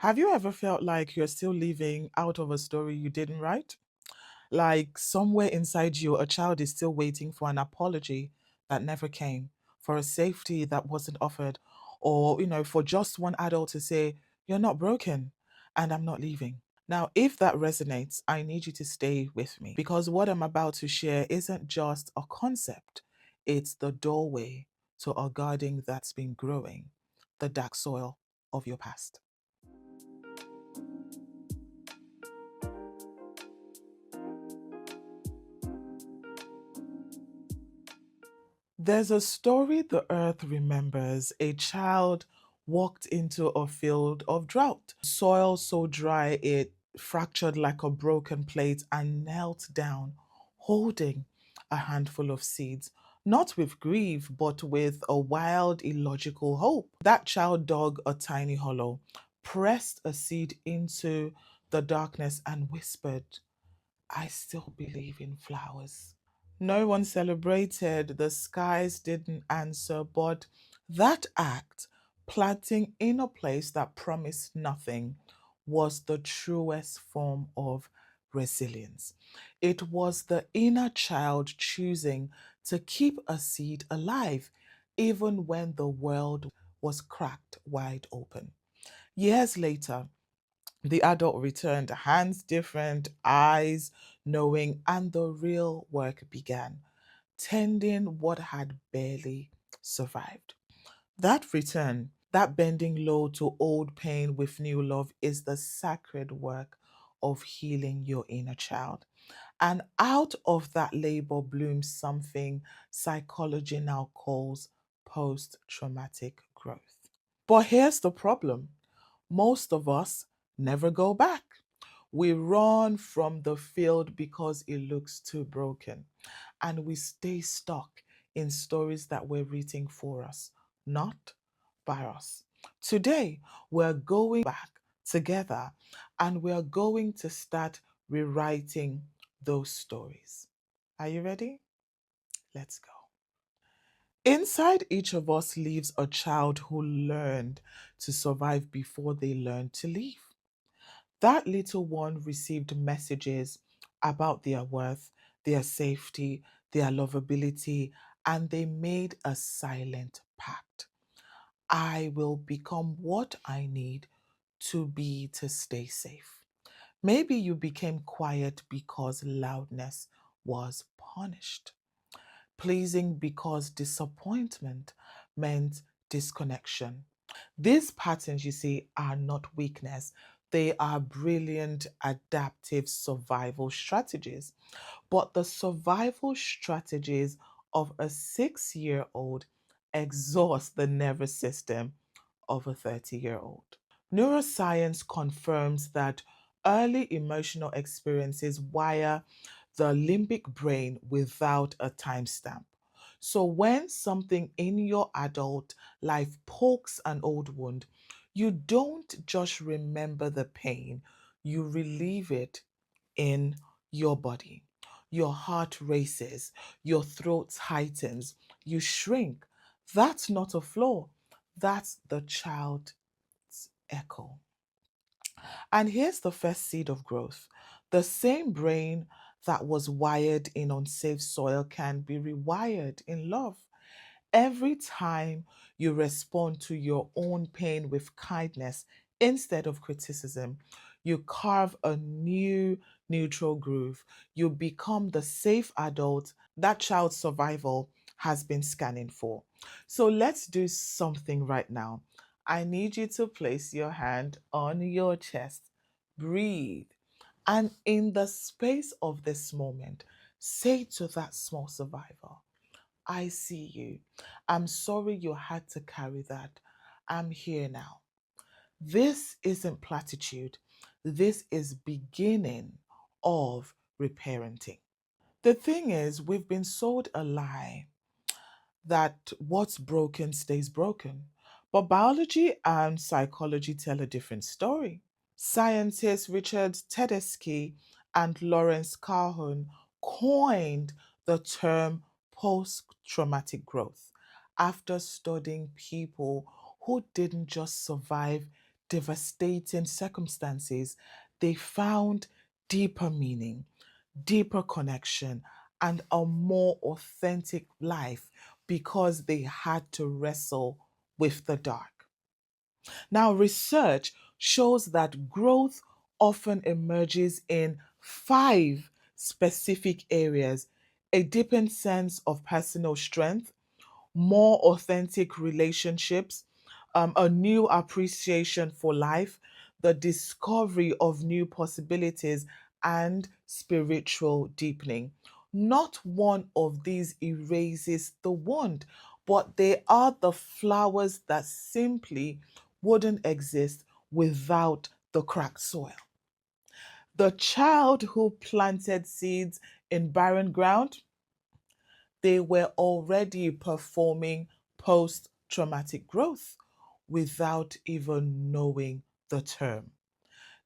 Have you ever felt like you're still living out of a story you didn't write? Like somewhere inside you, a child is still waiting for an apology that never came, for a safety that wasn't offered, or, for just one adult to say, "You're not broken and I'm not leaving." Now, if that resonates, I need you to stay with me because what I'm about to share isn't just a concept, it's the doorway to a garden that's been growing, the dark soil of your past. There's a story the earth remembers. A child walked into a field of drought, soil so dry it fractured like a broken plate, and knelt down, holding a handful of seeds, not with grief, but with a wild, illogical hope. That child dug a tiny hollow, pressed a seed into the darkness, and whispered, "I still believe in flowers." No one celebrated, the skies didn't answer, but that act, planting in a place that promised nothing, was the truest form of resilience. It was the inner child choosing to keep a seed alive, even when the world was cracked wide open. Years later, the adult returned, hands different, eyes knowing, and the real work began, tending what had barely survived. That return, that bending low to old pain with new love, is the sacred work of healing your inner child. And out of that labor blooms something psychology now calls post traumatic growth. But here's the problem: most of us never go back. We run from the field because it looks too broken, and we stay stuck in stories that were written for us, not by us. Today, we're going back together and we're going to start rewriting those stories. Are you ready? Let's go. Inside each of us lives a child who learned to survive before they learned to live. That little one received messages about their worth, their safety, their lovability, and they made a silent pact. I will become what I need to be to stay safe. Maybe you became quiet because loudness was punished, pleasing because disappointment meant disconnection. These patterns, you see, are not weakness. They are brilliant adaptive survival strategies. But the survival strategies of a 6-year-old exhaust the nervous system of a 30-year-old. Neuroscience confirms that early emotional experiences wire the limbic brain without a timestamp. So when something in your adult life pokes an old wound, you don't just remember the pain, you relieve it in your body. Your heart races, your throat tightens, you shrink. That's not a flaw, that's the child's echo. And here's the first seed of growth: the same brain that was wired in unsafe soil can be rewired in love. Every time you respond to your own pain with kindness instead of criticism, you carve a new neutral groove. You become the safe adult that child's survival has been scanning for. So let's do something right now. I need you to place your hand on your chest, breathe, and in the space of this moment, say to that small survivor, "I see you. I'm sorry you had to carry that. I'm here now." This isn't platitude. This is beginning of reparenting. The thing is, we've been sold a lie that what's broken stays broken. But biology and psychology tell a different story. Scientists Richard Tedeschi and Lawrence Calhoun coined the term post traumatic growth after studying people who didn't just survive, devastating circumstances, they found deeper meaning, deeper connection, and a more authentic life because they had to wrestle with the dark. Now, research shows that growth often emerges in five specific areas: a deepened sense of personal strength, more authentic relationships, a new appreciation for life, the discovery of new possibilities, and spiritual deepening. Not one of these erases the wound, but they are the flowers that simply wouldn't exist without the cracked soil. The child who planted seeds in barren ground, they were already performing post traumatic growth without even knowing the term.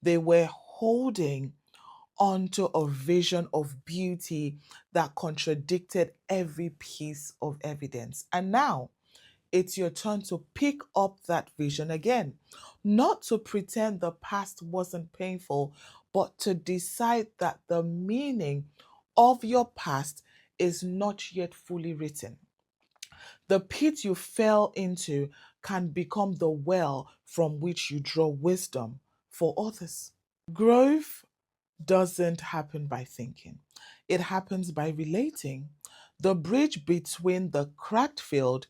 They were holding onto a vision of beauty that contradicted every piece of evidence. And now it's your turn to pick up that vision again. Not to pretend the past wasn't painful, but to decide that the meaning of your past is not yet fully written. The pit you fell into can become the well from which you draw wisdom for others. Growth doesn't happen by thinking, it happens by relating. The bridge between the cracked field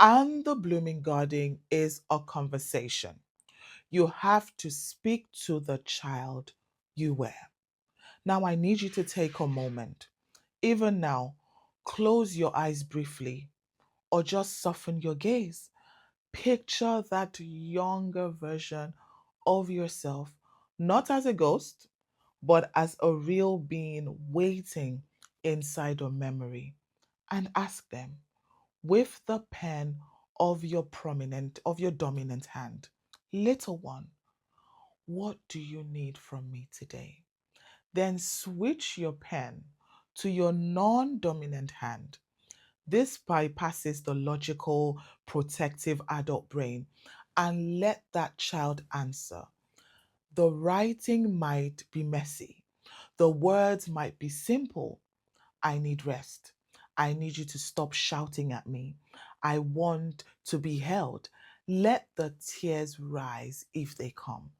and the blooming garden is a conversation. You have to speak to the child you were. Now, I need you to take a moment. Even now, close your eyes briefly or just soften your gaze. Picture that younger version of yourself, not as a ghost, but as a real being waiting inside a memory. And ask them, with the pen of your dominant hand, little one, what do you need from me today? Then switch your pen to your non-dominant hand. This bypasses the logical, protective adult brain and let that child answer. The writing might be messy, the words might be simple. I need rest. I need you to stop shouting at me. I want to be held. Let the tears rise if they come.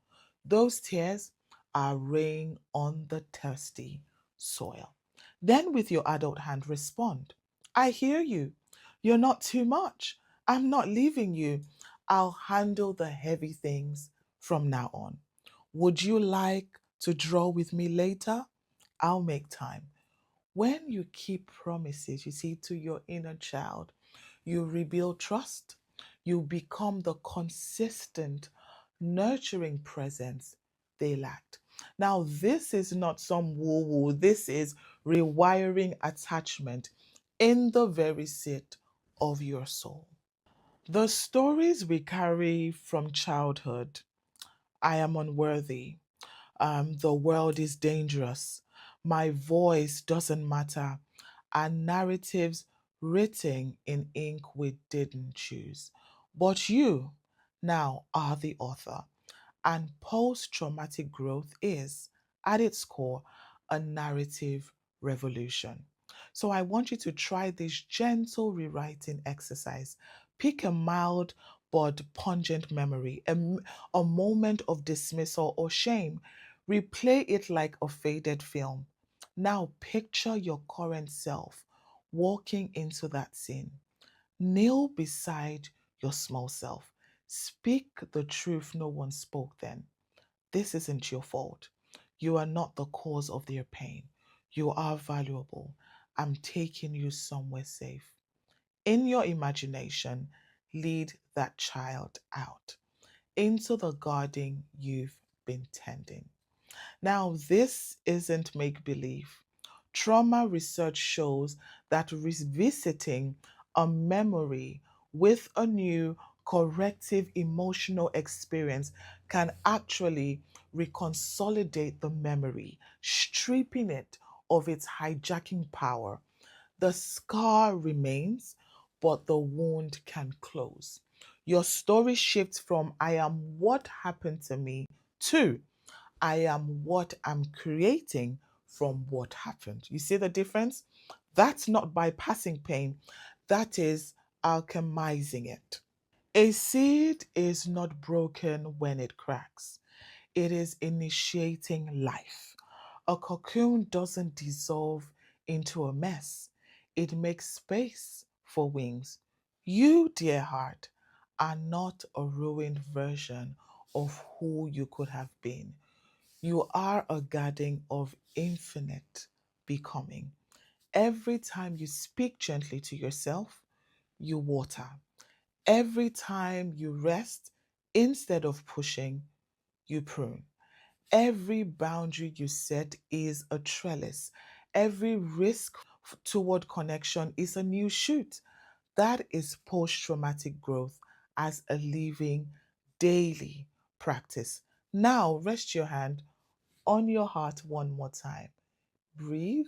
Those tears are rain on the thirsty soil. Then, with your adult hand, respond. I hear you. You're not too much. I'm not leaving you. I'll handle the heavy things from now on. Would you like to draw with me later? I'll make time. When you keep promises, you see, to your inner child, you rebuild trust. You become the consistent, nurturing presence they lacked. Now, this is not some woo woo, this is rewiring attachment in the very seat of your soul. The stories we carry from childhood: I am unworthy, the world is dangerous, my voice doesn't matter, and narratives written in ink we didn't choose. But you now are the author, and post traumatic growth is, at its core, a narrative revolution. So I want you to try this gentle rewriting exercise. Pick a mild but pungent memory, a moment of dismissal or shame. Replay it like a faded film. Now picture your current self walking into that scene. Kneel beside your small self. Speak the truth no one spoke then. This isn't your fault. You are not the cause of their pain. You are valuable. I'm taking you somewhere safe. In your imagination, lead that child out into the garden you've been tending. Now, this isn't make believe. Trauma research shows that revisiting a memory with a new corrective emotional experience can actually reconsolidate the memory, stripping it of its hijacking power. The scar remains, but the wound can close. Your story shifts from I am what happened to me to I am what I'm creating from what happened. You see the difference? That's not bypassing pain, that is alchemizing it. A seed is not broken when it cracks, it is initiating life. A cocoon doesn't dissolve into a mess, it makes space for wings. You, dear heart, are not a ruined version of who you could have been. You are a garden of infinite becoming. Every time you speak gently to yourself, you water. Every time you rest, instead of pushing, you prune. Every boundary you set is a trellis. Every risk toward connection is a new shoot. That is post traumatic growth as a living daily practice. Now, rest your hand on your heart one more time. Breathe,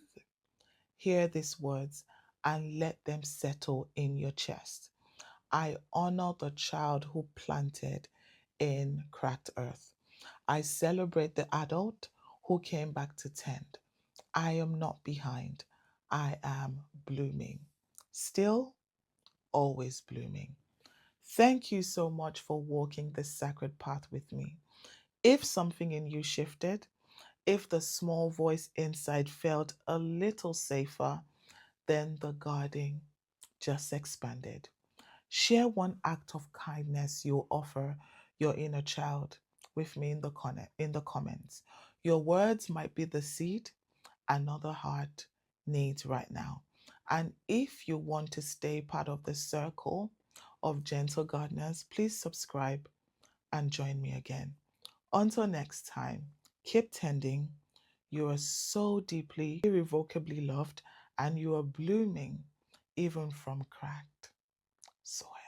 hear these words, and let them settle in your chest. I honor the child who planted in cracked earth. I celebrate the adult who came back to tend. I am not behind. I am blooming. Still, always blooming. Thank you so much for walking this sacred path with me. If something in you shifted, if the small voice inside felt a little safer, then the garden just expanded. Share one act of kindness you offer your inner child with me in the comments. Your words might be the seed another heart needs right now. And if you want to stay part of the circle of gentle gardeners, please subscribe and join me again. Until next time, keep tending. You are so deeply, irrevocably loved, and you are blooming even from cracked soil.